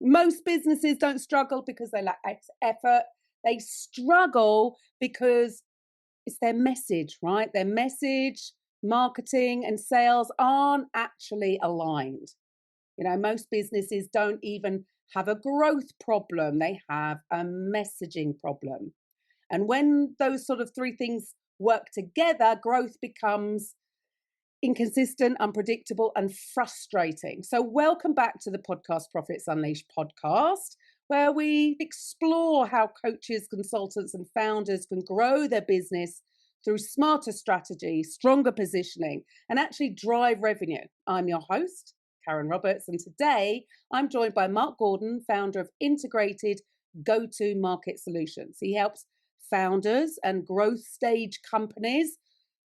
Most businesses don't struggle because they lack effort. They struggle because it's their message, right? Their message, marketing, and sales aren't actually aligned. Most businesses don't even have a growth problem, they have a messaging problem. And when those sort of three things work together, growth becomes inconsistent, unpredictable, and frustrating. So, welcome back to the Podcast Profits Unleashed podcast, where we explore how coaches, consultants, and founders can grow their business through smarter strategy, stronger positioning, and actually drive revenue. I'm your host, Karen Roberts, and today I'm joined by Mark Gordon, founder of Integrated Go-to-Market Solutions. He helps founders and growth stage companies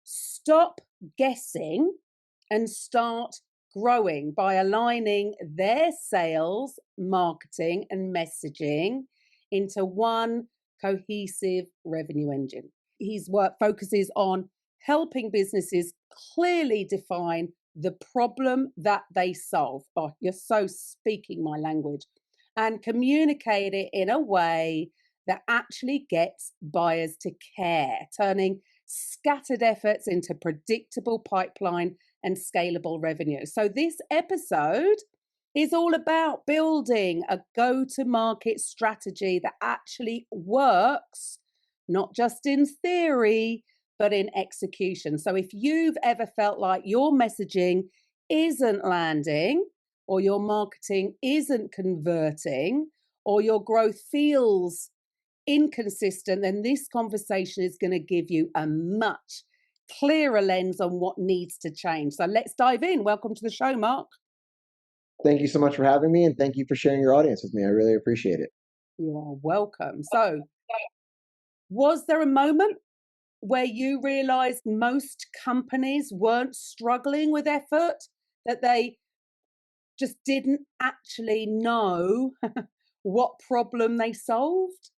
stop guessing and start growing by aligning their sales, marketing, and messaging into one cohesive revenue engine. His work focuses on helping businesses clearly define the problem that they solve. Oh, you're so speaking my language. And communicate it in a way that actually gets buyers to care, turning scattered efforts into predictable pipeline and scalable revenue. So this episode is all about building a go-to-market strategy that actually works, not just in theory, but in execution. So if you've ever felt like your messaging isn't landing, or your marketing isn't converting, or your growth feels inconsistent, then this conversation is going to give you a much clearer lens on what needs to change. So let's dive in. Welcome to the show, Mark. Thank you so much for having me, and thank you for sharing your audience with me. I really appreciate it. You are welcome. So, was there a moment where you realized most companies weren't struggling with effort, that they just didn't actually know what problem they solved?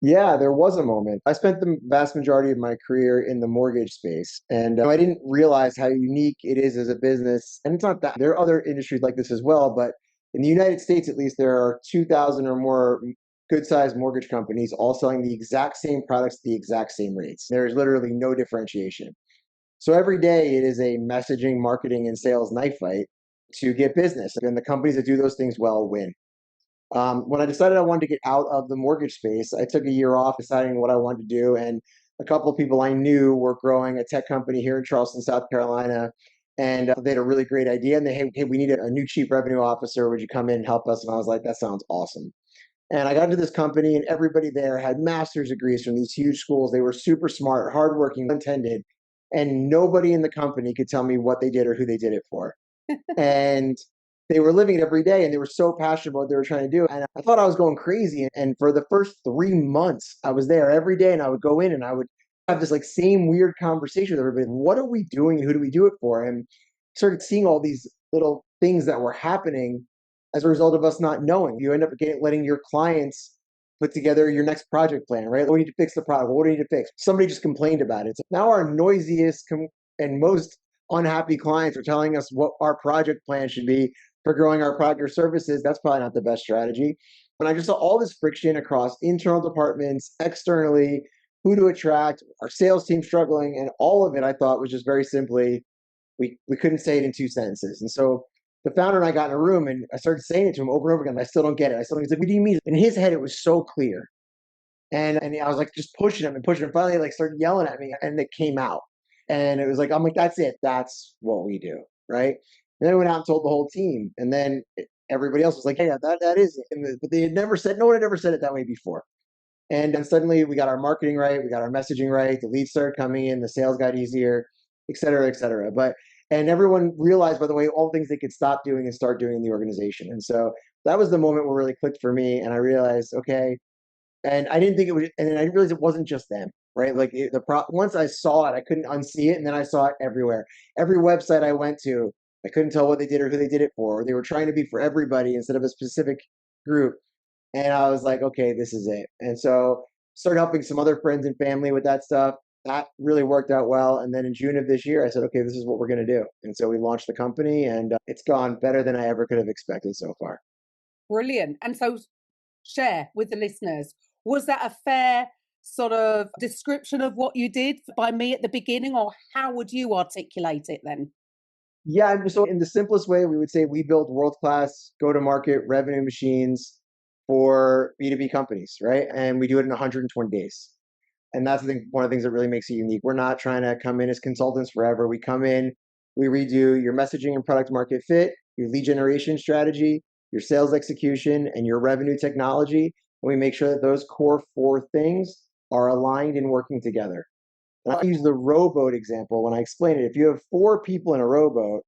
Yeah, there was a moment. I spent the vast majority of my career in the mortgage space, and I didn't realize how unique it is as a business. And it's not that there are other industries like this as well, but in the United States, at least, there are 2,000 or more good-sized mortgage companies all selling the exact same products at the exact same rates. There's literally no differentiation. So every day it is a messaging, marketing, and sales knife fight to get business. And the companies that do those things well win. When I decided I wanted to get out of the mortgage space, I took a year off deciding what I wanted to do. And a couple of people I knew were growing a tech company here in Charleston, South Carolina. And they had a really great idea. And hey, we need a new chief revenue officer. Would you come in and help us? And I was like, that sounds awesome. And I got into this company, and everybody there had master's degrees from these huge schools. They were super smart, hardworking, intended. And nobody in the company could tell me what they did or who they did it for. And they were living it every day, and they were so passionate about what they were trying to do. And I thought I was going crazy. And for the first 3 months, I was there every day, and I would go in and I would have this like same weird conversation with everybody. What are we doing and who do we do it for? And started seeing all these little things that were happening as a result of us not knowing. You end up letting your clients put together your next project plan, right? What do we need to fix the product? What do we need to fix? Somebody just complained about it. So now our noisiest and most unhappy clients are telling us what our project plan should be for growing our product or services. That's probably not the best strategy. But I just saw all this friction across internal departments, externally, who to attract, our sales team struggling, and all of it I thought was just very simply, we couldn't say it in 2 sentences. And so the founder and I got in a room, and I started saying it to him over and over again. I still don't get it. He's like, what do you mean? In his head, it was so clear. And I was like, just pushing him and pushing him. Finally, like started yelling at me, and it came out. And it was like, I'm like, that's it. That's what we do, right? And then I went out and told the whole team. And then everybody else was like, hey, yeah, that is it. But they had never said, no one had ever said it that way before. And then suddenly we got our marketing right, we got our messaging right, the leads started coming in, the sales got easier, et cetera, et cetera. And everyone realized, by the way, all the things they could stop doing and start doing in the organization. And so that was the moment where it really clicked for me. And I realized, okay, and I didn't think it would, and then I realized it wasn't just them, right? Like once I saw it, I couldn't unsee it, and then I saw it everywhere. Every website I went to, I couldn't tell what they did or who they did it for. They were trying to be for everybody instead of a specific group. And I was like, okay, this is it. And so started helping some other friends and family with that stuff. That really worked out well. And then in June of this year, I said, okay, this is what we're going to do. And so we launched the company, and it's gone better than I ever could have expected so far. Brilliant. And so share with the listeners, was that a fair sort of description of what you did by me at the beginning, or how would you articulate it then? Yeah, and so in the simplest way, we would say we build world-class go-to-market revenue machines for B2B companies, right? And we do it in 120 days. And that's, I think, one of the things that really makes it unique. We're not trying to come in as consultants forever. We come in, we redo your messaging and product market fit, your lead generation strategy, your sales execution, and your revenue technology. And we make sure that those core four things are aligned and working together. And I use the rowboat example when I explain it. If you have four people in a rowboat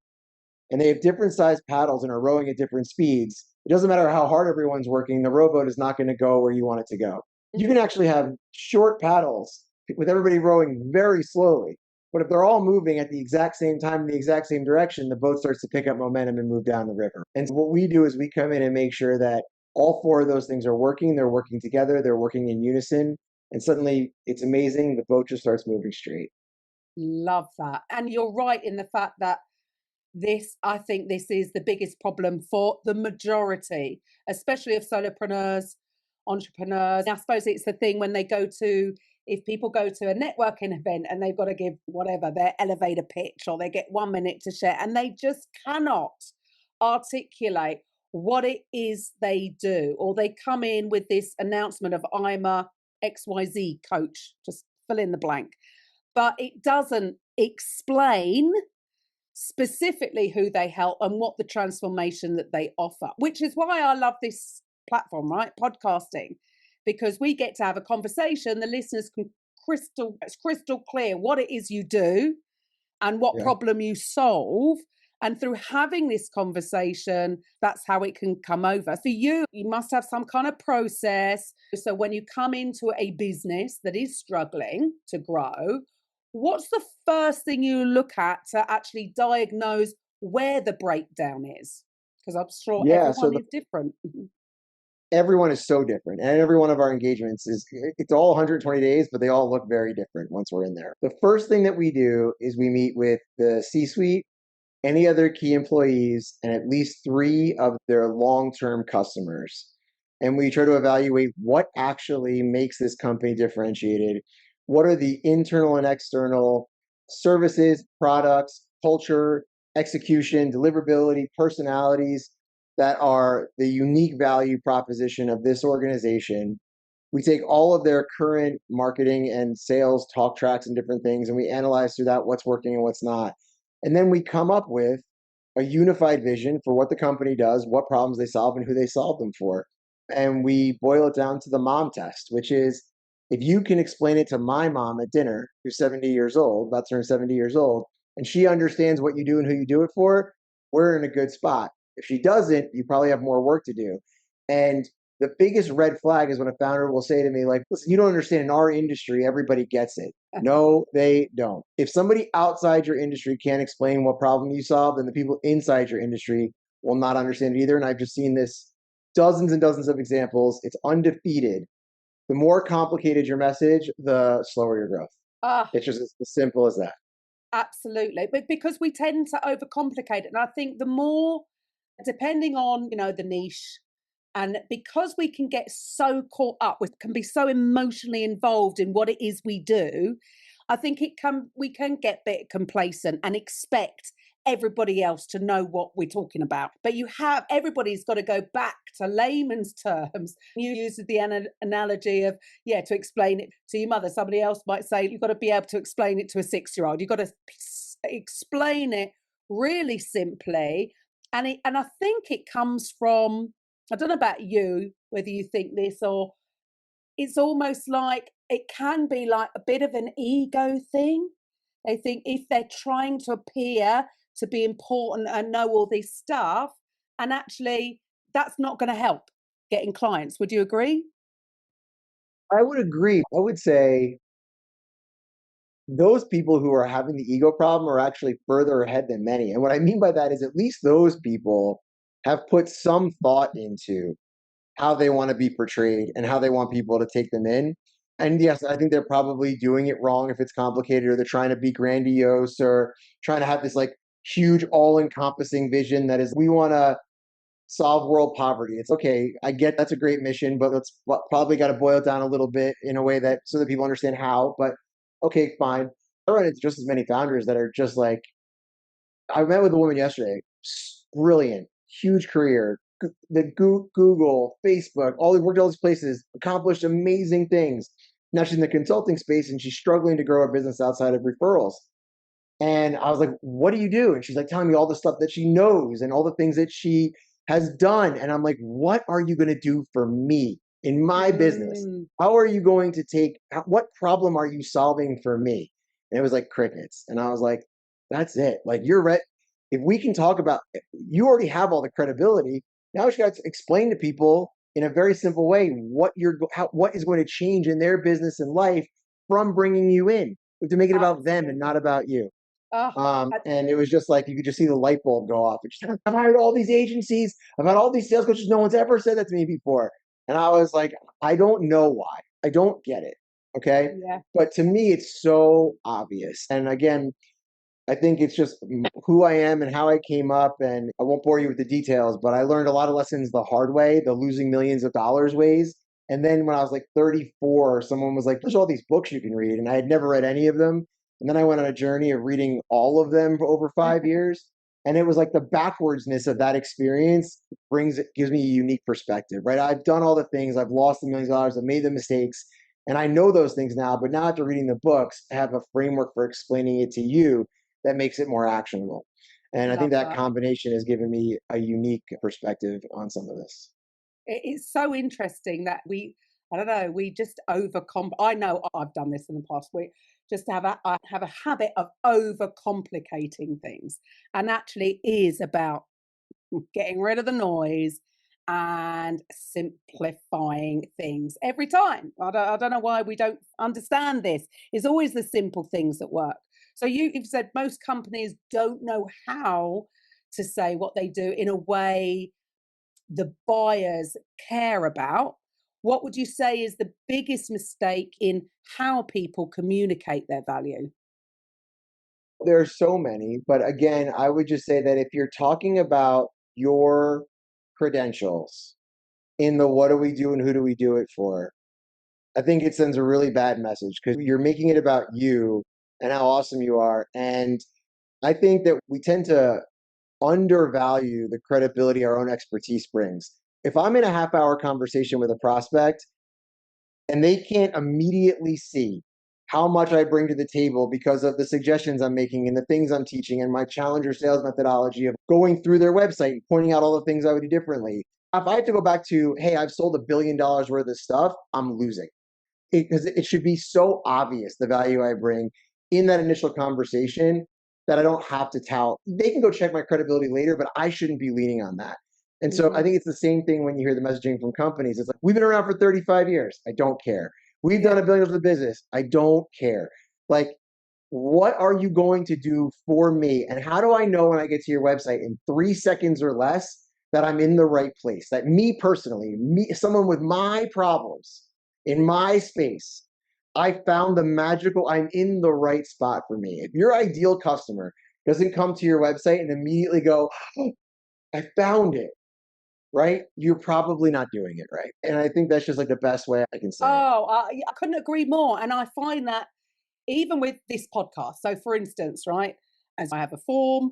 and they have different sized paddles and are rowing at different speeds, it doesn't matter how hard everyone's working, the rowboat is not going to go where you want it to go. You can actually have short paddles with everybody rowing very slowly. But if they're all moving at the exact same time in the exact same direction, the boat starts to pick up momentum and move down the river. And so what we do is we come in and make sure that all four of those things are working, they're working together, they're working in unison. And suddenly it's amazing. The boat just starts moving straight. Love that. And you're right in the fact that I think this is the biggest problem for the majority, especially of solopreneurs, entrepreneurs. I suppose it's the thing when they go to, if people go to a networking event and they've got to give whatever their elevator pitch, or they get 1 minute to share and they just cannot articulate what it is they do, or they come in with this announcement of I'm a XYZ coach, just fill in the blank, but it doesn't explain specifically who they help and what the transformation that they offer, which is why I love this platform, right? Podcasting, because we get to have a conversation. The listeners can it's crystal clear what it is you do and what Yeah. problem you solve. And through having this conversation, that's how it can come over. For you, you must have some kind of process. So when you come into a business that is struggling to grow, what's the first thing you look at to actually diagnose where the breakdown is? Because I'm sure Yeah. So everyone is different. everyone is so different, and every one of our engagements it's all 120 days, but they all look very different once we're in there. The first thing that we do is we meet with the C-suite, any other key employees, and at least three of their long-term customers. And we try to evaluate what actually makes this company differentiated. What are the internal and external services, products, culture, execution, deliverability, personalities that are the unique value proposition of this organization? We take all of their current marketing and sales talk tracks and different things, and we analyze through that what's working and what's not. And then we come up with a unified vision for what the company does, what problems they solve, and who they solve them for. And we boil it down to the mom test, which is if you can explain it to my mom at dinner, who's 70 years old, about to turn 70 years old, and she understands what you do and who you do it for, we're in a good spot. If she doesn't, you probably have more work to do. And the biggest red flag is when a founder will say to me, like, listen, you don't understand, in our industry, everybody gets it. No, they don't. If somebody outside your industry can't explain what problem you solve, then the people inside your industry will not understand it either. And I've just seen this dozens and dozens of examples. It's undefeated. The more complicated your message, the slower your growth. Ah, It's just as simple as that. absolutely. But because we tend to overcomplicate it. And I think the more, depending on, the niche, and because we can get so caught up with, can be so emotionally involved in what it is we do, I think we can get a bit complacent and expect everybody else to know what we're talking about. But everybody's got to go back to layman's terms. You use the analogy of, yeah, to explain it to your mother. Somebody else might say, you've got to be able to explain it to a 6-year-old. You've got to explain it really simply. And I think it comes from, I don't know about you, whether you think this, or it's almost like it can be like a bit of an ego thing. They think if they're trying to appear to be important and know all this stuff, and actually that's not going to help getting clients. Would you agree? I would agree. I would say those people who are having the ego problem are actually further ahead than many. And what I mean by that is at least those people have put some thought into how they want to be portrayed and how they want people to take them in. And yes, I think they're probably doing it wrong if it's complicated, or they're trying to be grandiose, or trying to have this like huge all encompassing vision that is, we want to solve world poverty. It's okay. I get that's a great mission, but let's probably got to boil it down a little bit in a way that so that people understand how. But okay, fine. I run into just as many founders that are just like, I met with a woman yesterday, brilliant, huge career, Google, Facebook, all worked all these places, accomplished amazing things. Now she's in the consulting space and she's struggling to grow her business outside of referrals. And I was like, what do you do? And she's like telling me all the stuff that she knows and all the things that she has done. And I'm like, what are you going to do for me in my business? Mm. How are you going to what problem are you solving for me? And it was like crickets. And I was like, that's it. Like, you're right. If we can talk about, you already have all the credibility. Now you got to explain to people in a very simple way what what is going to change in their business and life from bringing you in. We have to make it about them and not about you. Oh, And it was just like you could just see the light bulb go off. I've hired all these agencies, I've had all these sales coaches. No one's ever said that to me before. And I was like, I don't know why. I don't get it. Okay. yeah. But to me, it's so obvious. And again, I think it's just who I am and how I came up. And I won't bore you with the details, but I learned a lot of lessons the hard way, the losing millions of dollars ways. And then when I was like 34, someone was like, there's all these books you can read. And I had never read any of them. And then I went on a journey of reading all of them for over 5 years. And it was like the backwardsness of that experience gives me a unique perspective, right? I've done all the things, I've lost the millions of dollars, I've made the mistakes, and I know those things now. But now after reading the books, I have a framework for explaining it to you that makes it more actionable. And I think Love that that. combination has given me a unique perspective on some of this. It's so interesting that I don't know, we just overcome. I know I've done this in the past. We just I have a habit of overcomplicating things, and actually is about getting rid of the noise and simplifying things every time. I don't know why we don't understand this. It's always the simple things that work. So you've said most companies don't know how to say what they do in a way the buyers care about. What would you say is the biggest mistake in how people communicate their value? There are so many, but again, I would just say that if you're talking about your credentials in the what do we do and who do we do it for, I think it sends a really bad message because you're making it about you and how awesome you are. And I think that we tend to undervalue the credibility our own expertise brings. If I'm in a half hour conversation with a prospect and they can't immediately see how much I bring to the table because of the suggestions I'm making and the things I'm teaching and my challenger sales methodology of going through their website and pointing out all the things I would do differently. If I have to go back to, hey, I've sold $1 billion worth of stuff, I'm losing. Because it should be so obvious the value I bring in that initial conversation that I don't have to tout. They can go check my credibility later, but I shouldn't be leaning on that. And so I Hmm. think it's the same thing when you hear the messaging from companies. It's like, we've been around for 35 years. I don't care. We've done Yeah. $1 billion of business. I don't care. Like, what are you going to do for me? And how do I know when I get to your website in 3 seconds or less that I'm in the right place? That me personally, someone with my problems in my space, I found I'm in the right spot for me. If your ideal customer doesn't come to your website and immediately go, oh, I found it, right? You're probably not doing it right. And I think that's just like the best way I can say it. Oh, I couldn't agree more. And I find that even with this podcast, so for instance, right, as I have a form,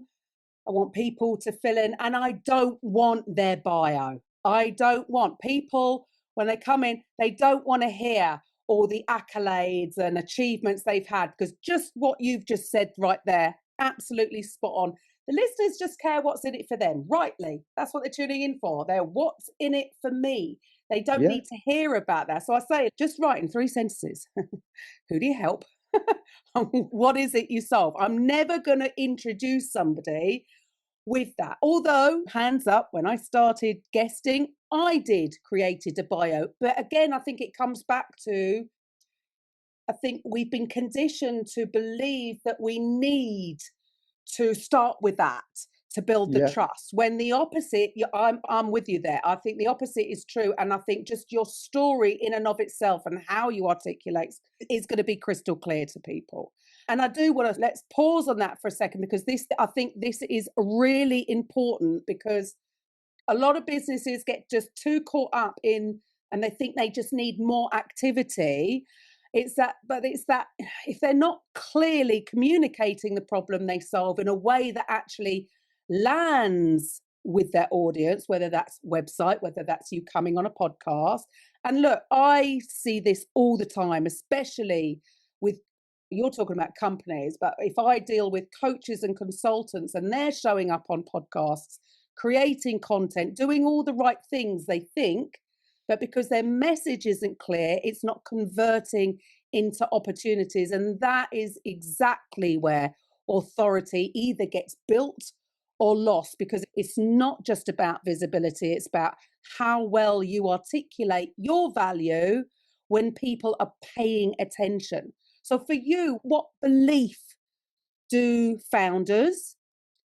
I want people to fill in, and I don't want their bio. I don't want people, when they come in, they don't want to hear all the accolades and achievements they've had, because just what you've just said right there, absolutely spot on. The listeners just care what's in it for them, rightly. That's what they're tuning in for. They're what's in it for me. They don't Yeah. need to hear about that. So I say, just write in 3 sentences. Who do you help? What is it you solve? I'm never going to introduce somebody with that. Although, hands up, when I started guesting, I did created a bio. But again, I think it comes back to, I think we've been conditioned to believe that we need to start with that to build the Yeah. trust. When the opposite, I'm with you there. I think the opposite is true, and I think just your story in and of itself and how you articulate is going to be crystal clear to people. And I do want to let's pause on that for a second, because this I think this is really important, because a lot of businesses get just too caught up in, and they think they just need more activity. It's that if they're not clearly communicating the problem they solve in a way that actually lands with their audience, whether that's website, whether that's you coming on a podcast. And look, I see this all the time, especially with, you're talking about companies, but if I deal with coaches and consultants and they're showing up on podcasts, creating content, doing all the right things they think, but because their message isn't clear, it's not converting into opportunities. And that is exactly where authority either gets built or lost, because it's not just about visibility, it's about how well you articulate your value when people are paying attention. So, for you, what belief do founders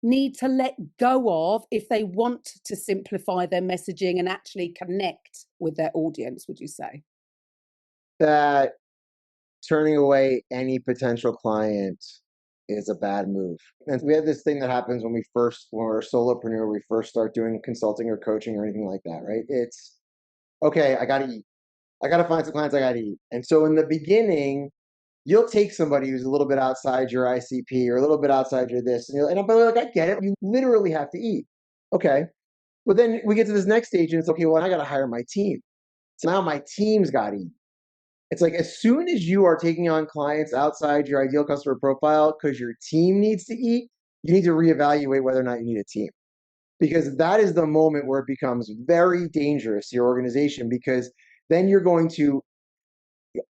need to let go of if they want to simplify their messaging and actually connect with their audience, would you say? That turning away any potential client is a bad move. And we have this thing that happens when we're a solopreneur, we first start doing consulting or coaching or anything like that, right? It's okay, I gotta eat. I gotta find some clients I gotta eat. And so in the beginning, you'll take somebody who's a little bit outside your ICP or a little bit outside your this, and I'll be like, I get it. You literally have to eat. Okay. But then we get to this next stage and it's okay, well, I gotta hire my team. So now my team's gotta eat. It's like as soon as you are taking on clients outside your ideal customer profile because your team needs to eat, you need to reevaluate whether or not you need a team. Because that is the moment where it becomes very dangerous to your organization, because then you're going to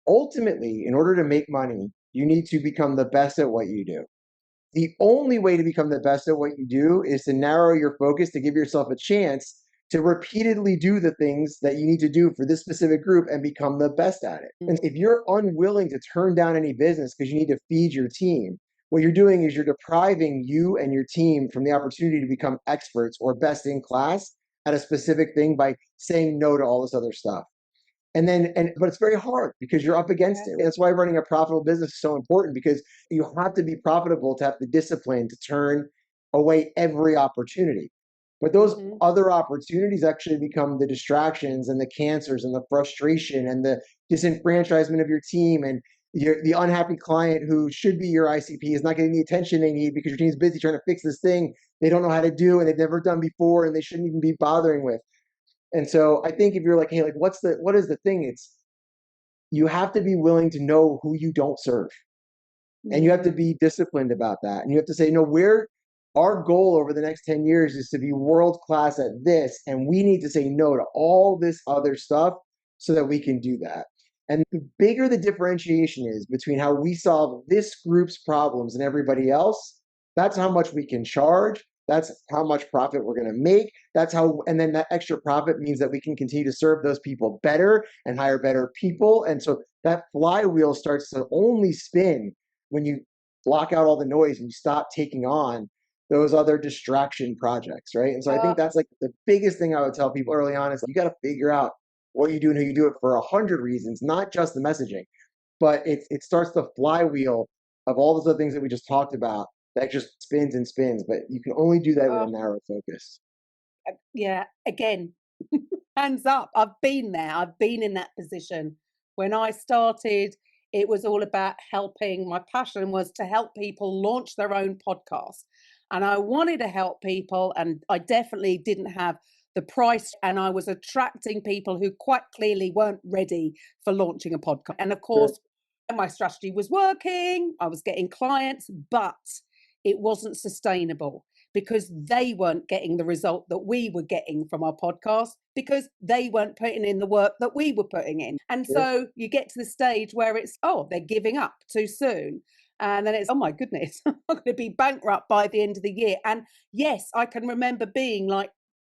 ultimately, in order to make money, you need to become the best at what you do. The only way to become the best at what you do is to narrow your focus, to give yourself a chance to repeatedly do the things that you need to do for this specific group and become the best at it. And if you're unwilling to turn down any business because you need to feed your team, what you're doing is you're depriving you and your team from the opportunity to become experts or best in class at a specific thing by saying no to all this other stuff. But it's very hard because you're up against it. That's why running a profitable business is so important, because you have to be profitable to have the discipline to turn away every opportunity. But those other opportunities actually become the distractions and the cancers and the frustration and the disenfranchisement of your team, and the unhappy client who should be your ICP is not getting the attention they need because your team's busy trying to fix this thing they don't know how to do and they've never done before and they shouldn't even be bothering with. And so I think if you're like, hey, like what is the thing? It's you have to be willing to know who you don't serve. And you have to be disciplined about that. And you have to say, no, our goal over the next 10 years is to be world class at this. And we need to say no to all this other stuff so that we can do that. And the bigger the differentiation is between how we solve this group's problems and everybody else, that's how much we can charge. That's how much profit we're going to make. And then that extra profit means that we can continue to serve those people better and hire better people. And so that flywheel starts to only spin when you block out all the noise and you stop taking on those other distraction projects, right? And so I think that's like the biggest thing I would tell people early on is you got to figure out what you do and who you do it for 100 reasons, not just the messaging, but it starts the flywheel of all those other things that we just talked about that just spins and spins, but you can only do that with a narrow focus. Yeah, again, hands up. I've been there. I've been in that position. When I started, it was all about helping. My passion was to help people launch their own podcast. And I wanted to help people, and I definitely didn't have the price. And I was attracting people who quite clearly weren't ready for launching a podcast. And of course, my strategy was working, I was getting clients, but it wasn't sustainable because they weren't getting the result that we were getting from our podcast because they weren't putting in the work that we were putting in. And so you get to the stage where it's, they're giving up too soon. And then it's, oh my goodness, I'm going to be bankrupt by the end of the year. And yes, I can remember being like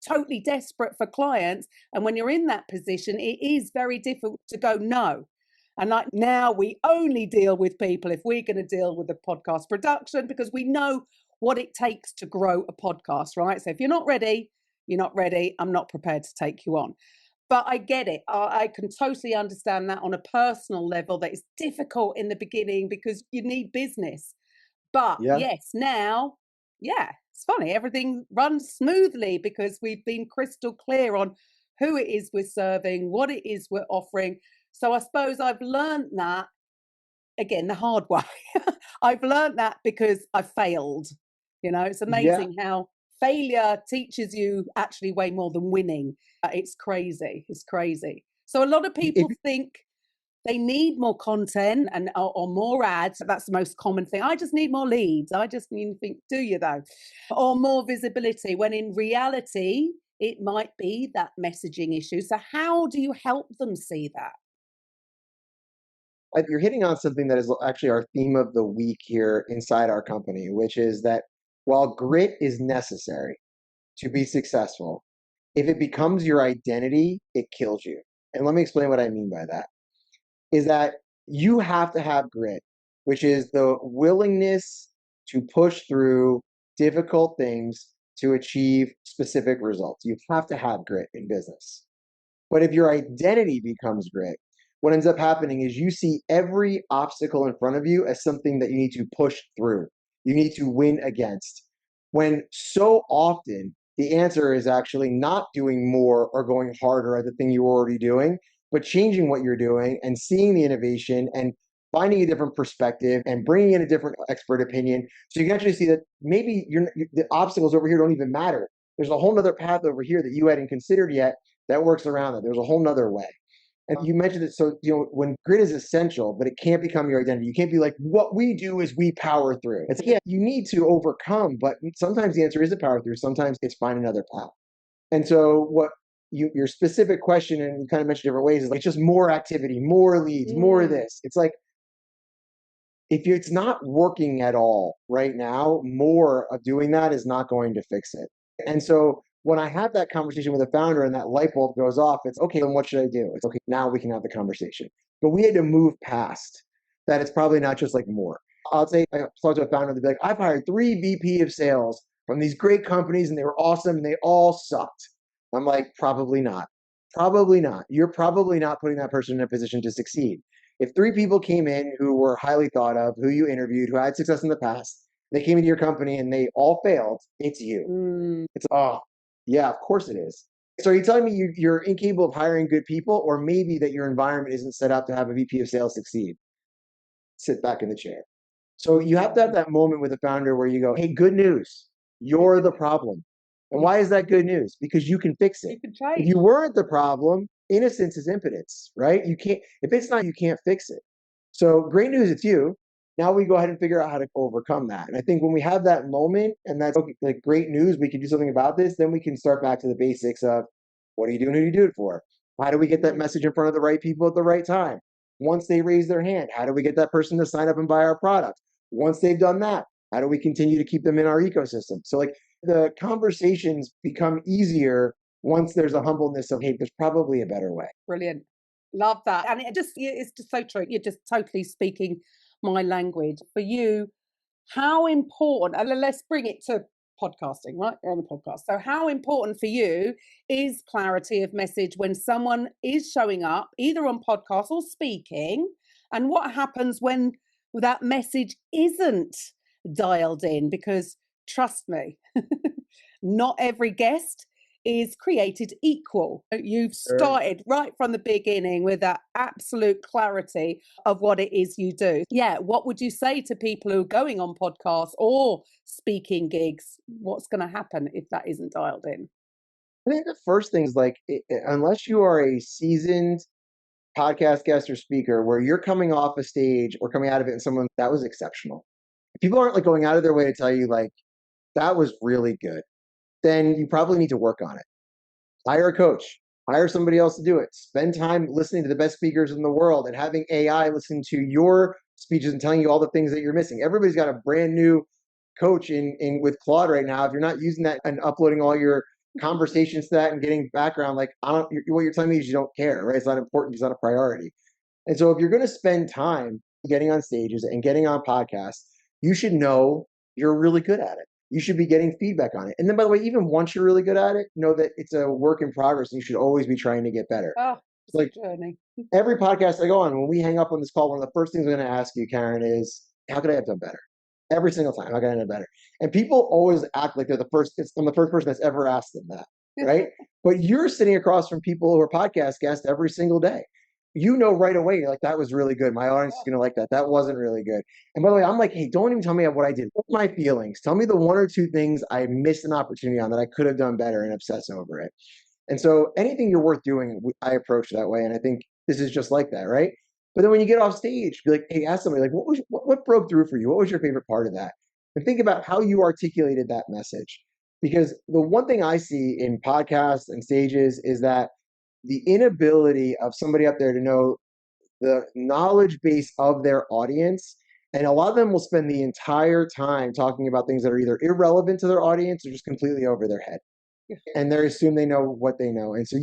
totally desperate for clients. And when you're in that position, it is very difficult to go no. And like now we only deal with people if we're going to deal with the podcast production because we know what it takes to grow a podcast, right? So if you're not ready, you're not ready. I'm not prepared to take you on. But I get it. I can totally understand that on a personal level, that it's difficult in the beginning because you need business. But yes, now, it's funny, everything runs smoothly because we've been crystal clear on who it is we're serving, what it is we're offering. So I suppose I've learned that again the hard way. I've learned that because I failed. It's Yeah. amazing how failure teaches you actually way more than winning. It's crazy. It's crazy. So a lot of If people think they need more content or more ads. That's the most common thing. I just need more leads. I just need to think, do you though? Or more visibility, when in reality, it might be that messaging issue. So how do you help them see that? you're hitting on something that is actually our theme of the week here inside our company, which is that while grit is necessary to be successful, if it becomes your identity, it kills you. And let me explain what I mean by that. Is that you have to have grit, which is the willingness to push through difficult things to achieve specific results. You have to have grit in business. But if your identity becomes grit, what ends up happening is you see every obstacle in front of you as something that you need to push through, you need to win against. When so often the answer is actually not doing more or going harder at the thing you're already doing, but changing what you're doing and seeing the innovation and finding a different perspective and bringing in a different expert opinion. So you can actually see that maybe the obstacles over here don't even matter. There's a whole nother path over here that you hadn't considered yet that works around that. There's a whole nother way. And you mentioned it. So, when grit is essential, but it can't become your identity. You can't be like, what we do is we power through. It's like, yeah, you need to overcome, but sometimes the answer is a power through. Sometimes it's find another path. And so what your specific question, and you kind of mentioned different ways, is like, it's just more activity, more leads, more of Mm, this. It's like, if it's not working at all right now, more of doing that is not going to fix it. And so when I have that conversation with a founder and that light bulb goes off, it's okay, then what should I do? It's okay, now we can have the conversation. But we had to move past that. It's probably not just like more. I'll say, I talk to a founder, they'll be like, I've hired 3 VP of sales from these great companies and they were awesome and they all sucked. I'm like, probably not. Probably not. You're probably not putting that person in a position to succeed. If 3 people came in who were highly thought of, who you interviewed, who had success in the past, they came into your company and they all failed, it's you. mm. It's, oh, yeah, of course it is. So are you telling me you're incapable of hiring good people, or maybe that your environment isn't set up to have a VP of sales succeed? Sit back in the chair. So you have to have that moment with a founder where you go, hey, good news, you're the problem. And You, why is that good news? Because you can fix it. you can If you change. weren't the problem, innocence is impotence, right? You can't, if it's not, you can't fix it. So great news, it's you. Now we go ahead and figure out how to overcome that. And I think when we have that moment and that's okay, like great news, we can do something about this, then we can start back to the basics of what are you doing? Who do you do it for? How do we get that Mm, message in front of the right people at the right time? Once they raise their hand, how do we get that person to sign up and buy our product? Once they've done that, how do we continue to keep them in our ecosystem? So like the conversations become easier once there's a humbleness of, hey, there's probably a better way. brilliant. Love that. And it's just so true. You're just totally speaking my language. For you, how important, and let's bring it to podcasting, right? We're on the podcast. So, how important for you is clarity of message when someone is showing up either on podcast or speaking? And what happens when that message isn't dialed in? Because trust me, not every guest is created equal. You've Sure. started right from the beginning with that absolute clarity of what it is you do. Yeah, what would you say to people who are going on podcasts or speaking gigs? What's going to happen if that isn't dialed in? I think the first thing is like, unless you are a seasoned podcast guest or speaker where you're coming off a stage or coming out of it and someone that was exceptional, people aren't like going out of their way to tell you like that was really good, then you probably need to work on it. Hire a coach, hire somebody else to do it. Spend time listening to the best speakers in the world and having AI listen to your speeches and telling you all the things that you're missing. Everybody's got a brand new coach in with Claude right now. If you're not using that and uploading all your conversations to that and getting background, like I don't, what you're telling me is you don't care, right? It's not important. It's not a priority. And so if you're going to spend time getting on stages and getting on podcasts, you should know you're really good at it. You should be getting feedback on it. And then, by the way, even once you're really good at it, know that it's a work in progress and you should always be trying to get better. Oh, It's it's a like journey. every podcast I go on, when we hang up on this call, one of the first things I'm going to ask you, Karen, is how could I have done better? every single time. How can I know better? And people always act like they're I'm the first person that's ever asked them that, right? But you're sitting across from people who are podcast guests every single day. You know right away, you're like, that was really good. My audience is going to like that. That wasn't really good. And by the way, I'm like, hey, don't even tell me what I did. What are my feelings? Tell me the one or two things I missed an opportunity on that I could have done better and obsess over it. And so anything you're worth doing, I approach that way. And I think this is just like that, right? But then when you get off stage, be like, hey, ask somebody like, what broke through for you? What was your favorite part of that? And think about how you articulated that message. Because the one thing I see in podcasts and stages is that the inability of somebody up there to know the knowledge base of their audience. And a lot of them will spend the entire time talking about things that are either irrelevant to their audience or just completely over their head. And they assume they know what they know. And so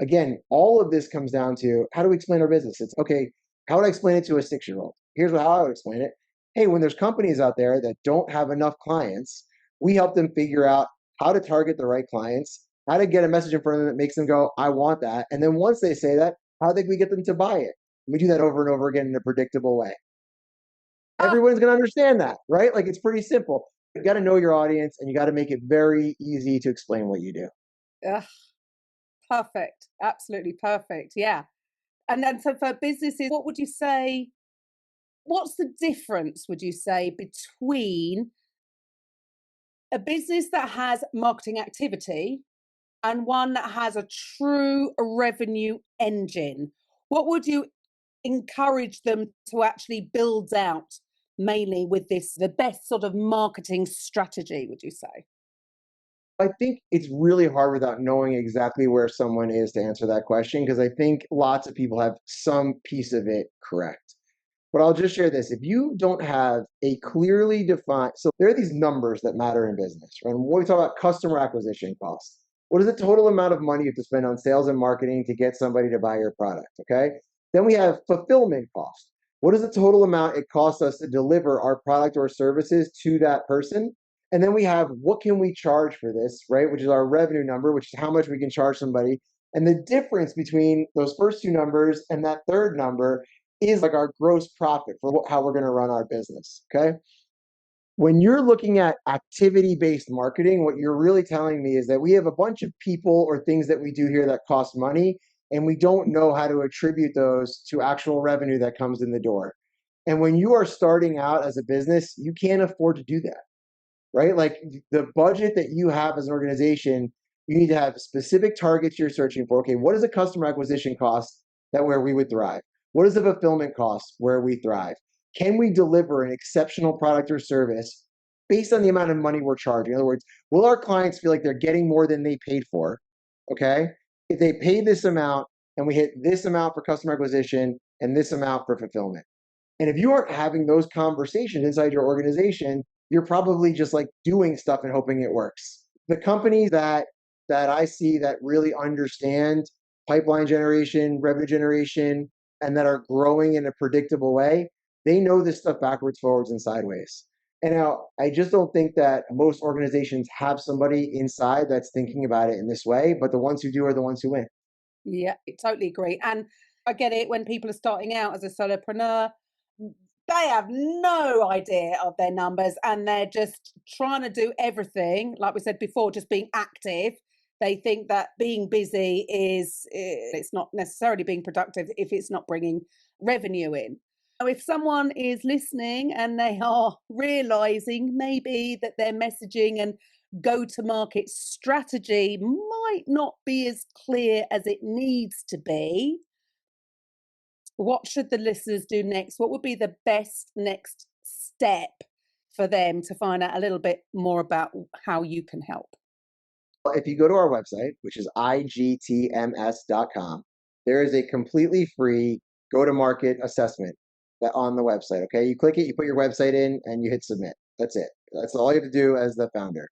again, all of this comes down to how do we explain our business? It's okay, how would I explain it to a 6-year-old? Here's how I would explain it. Hey, when there's companies out there that don't have enough clients, we help them figure out how to target the right clients, how to get a message in front of them that makes them go, I want that. And then once they say that, how do we get them to buy it? We do that over and over again in a predictable way. Everyone's going to understand that, right? Like it's pretty simple. You got to know your audience and you got to make it very easy to explain what you do. Perfect. Absolutely perfect. Yeah. And then so for businesses, what would you say? What's the difference, would you say, between a business that has marketing activity and one that has a true revenue engine? What would you encourage them to actually build out mainly with this, the best sort of marketing strategy, would you say? I think it's really hard without knowing exactly where someone is to answer that question because I think lots of people have some piece of it correct. But I'll just share this. If you don't have a clearly defined, so there are these numbers that matter in business, right? When we talk about customer acquisition costs, what is the total amount of money you have to spend on sales and marketing to get somebody to buy your product? Okay. Then we have fulfillment cost. What is the total amount it costs us to deliver our product or services to that person? And then we have what can we charge for this, right? Which is our revenue number, which is how much we can charge somebody. And the difference between those first two numbers and that third number is like our gross profit for how we're going to run our business. Okay. When you're looking at activity based marketing, what you're really telling me is that we have a bunch of people or things that we do here that cost money, and we don't know how to attribute those to actual revenue that comes in the door. And when you are starting out as a business, you can't afford to do that, right? Like the budget that you have as an organization, you need to have specific targets you're searching for. Okay, what is the customer acquisition cost that where we would thrive? What is the fulfillment cost where we thrive? Can we deliver an exceptional product or service based on the amount of money we're charging? In other words, will our clients feel like they're getting more than they paid for? Okay. If they pay this amount and we hit this amount for customer acquisition and this amount for fulfillment. And if you aren't having those conversations inside your organization, you're probably just like doing stuff and hoping it works. The companies that I see that really understand pipeline generation, revenue generation, and that are growing in a predictable way, they know this stuff backwards, forwards, and sideways. And now I just don't think that most organizations have somebody inside that's thinking about it in this way, but the ones who do are the ones who win. Yeah, I totally agree. And I get it when people are starting out as a solopreneur, they have no idea of their numbers and they're just trying to do everything. Like we said before, just being active. They think that being busy it's not necessarily being productive if it's not bringing revenue in. So if someone is listening and they are realizing maybe that their messaging and go to market strategy might not be as clear as it needs to be, what should the listeners do next? What would be the best next step for them to find out a little bit more about how you can help? If you go to our website, which is igtms.com, there is a completely free go to market assessment that on the website. Okay. You click it, you put your website in, and you hit submit. That's it. That's all you have to do as the founder.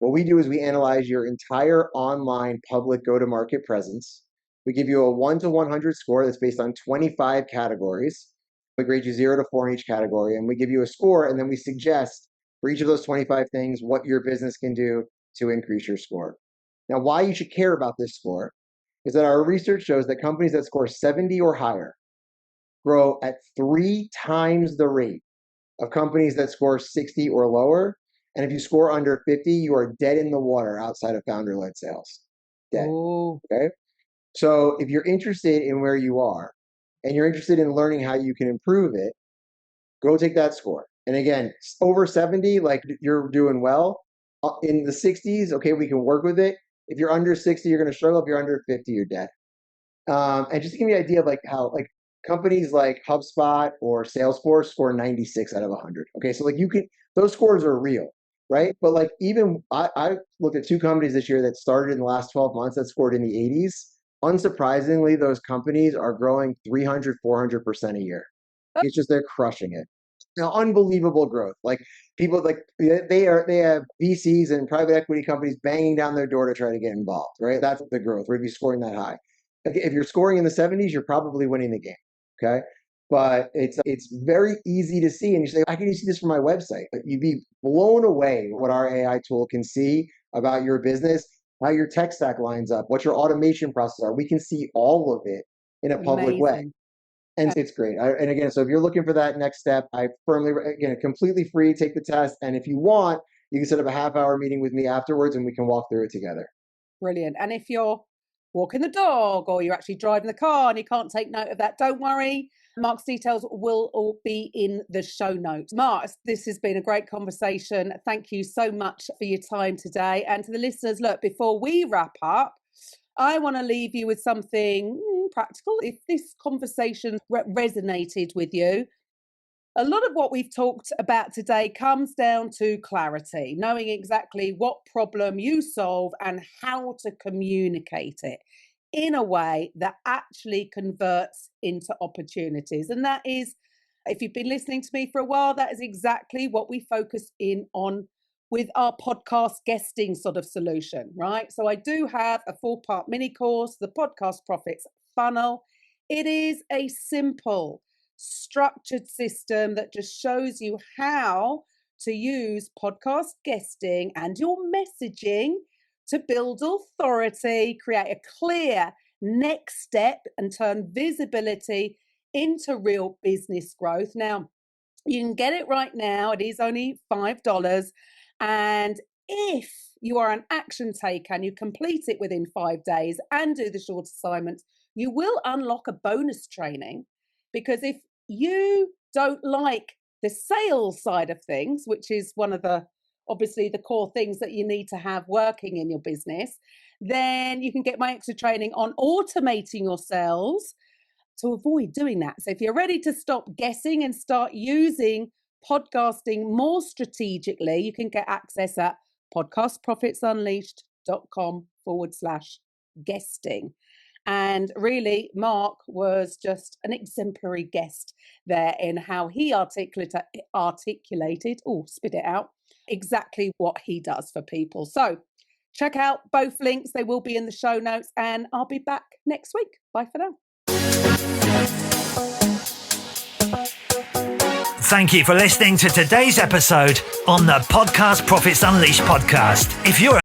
What we do is we analyze your entire online public go to market presence. We give you a 1 to 100 score that's based on 25 categories. We grade you 0 to 4 in each category, and we give you a score, and then we suggest for each of those 25 things what your business can do to increase your score. Now, why you should care about this score is that our research shows that companies that score 70 or higher grow at 3 times the rate of companies that score 60 or lower. And if you score under 50, you are dead in the water outside of founder-led sales. Dead. Ooh. Okay. So if you're interested in where you are and you're interested in learning how you can improve it, go take that score. And again, over 70, like you're doing well. In the 60s, okay, we can work with it. If you're under 60, you're going to struggle. If you're under 50, you're dead. And just to give you an idea of like how like companies like HubSpot or Salesforce score 96 out of 100. Okay, so like you can, those scores are real, right? But like even I looked at 2 companies this year that started in the llast 12 months that scored in the 80s. Unsurprisingly, those companies are growing 300, 400% a year. It's just they're crushing it. Now, unbelievable growth. Like people like they have VCs and private equity companies banging down their door to try to get involved, right? That's the growth. We'd be scoring that high. If you're scoring in the 70s, you're probably winning the game. Okay. But it's very easy to see. And you say, I can see this from my website. But you'd be blown away what our AI tool can see about your business, how your tech stack lines up, what your automation processes are. We can see all of it in a public way. And it's great. And again, so if you're looking for that next step, I firmly, again, completely free, take the test. And if you want, you can set up a half-hour meeting with me afterwards and we can walk through it together. Brilliant. And if you're walking the dog or you're actually driving the car and you can't take note of that, don't worry. Mark's details will all be in the show notes. Mark, this has been a great conversation. Thank you so much for your time today. And to the listeners, look, before we wrap up, I want to leave you with something practical. If this conversation resonated with you, a lot of what we've talked about today comes down to clarity, knowing exactly what problem you solve and how to communicate it in a way that actually converts into opportunities. And that is, if you've been listening to me for a while, that is exactly what we focus in on with our podcast guesting sort of solution, right? So I do have a 4-part mini course, the Podcast Profits Funnel. It is a simple, structured system that just shows you how to use podcast guesting and your messaging to build authority, create a clear next step, and turn visibility into real business growth. Now, you can get it right now. It is only $5. And if you are an action taker and you complete it within 5 days and do the short assignments, you will unlock a bonus training. Because if you don't like the sales side of things, which is one of the, obviously the core things that you need to have working in your business, then you can get my extra training on automating your sales to avoid doing that. So if you're ready to stop guessing and start using podcasting more strategically, you can get access at podcastprofitsunleashed.com/guesting. And really, Mark was just an exemplary guest there in how he articulated, exactly what he does for people. So check out both links. They will be in the show notes, and I'll be back next week. Bye for now. Thank you for listening to today's episode on the Podcast Profits Unleashed podcast. If you're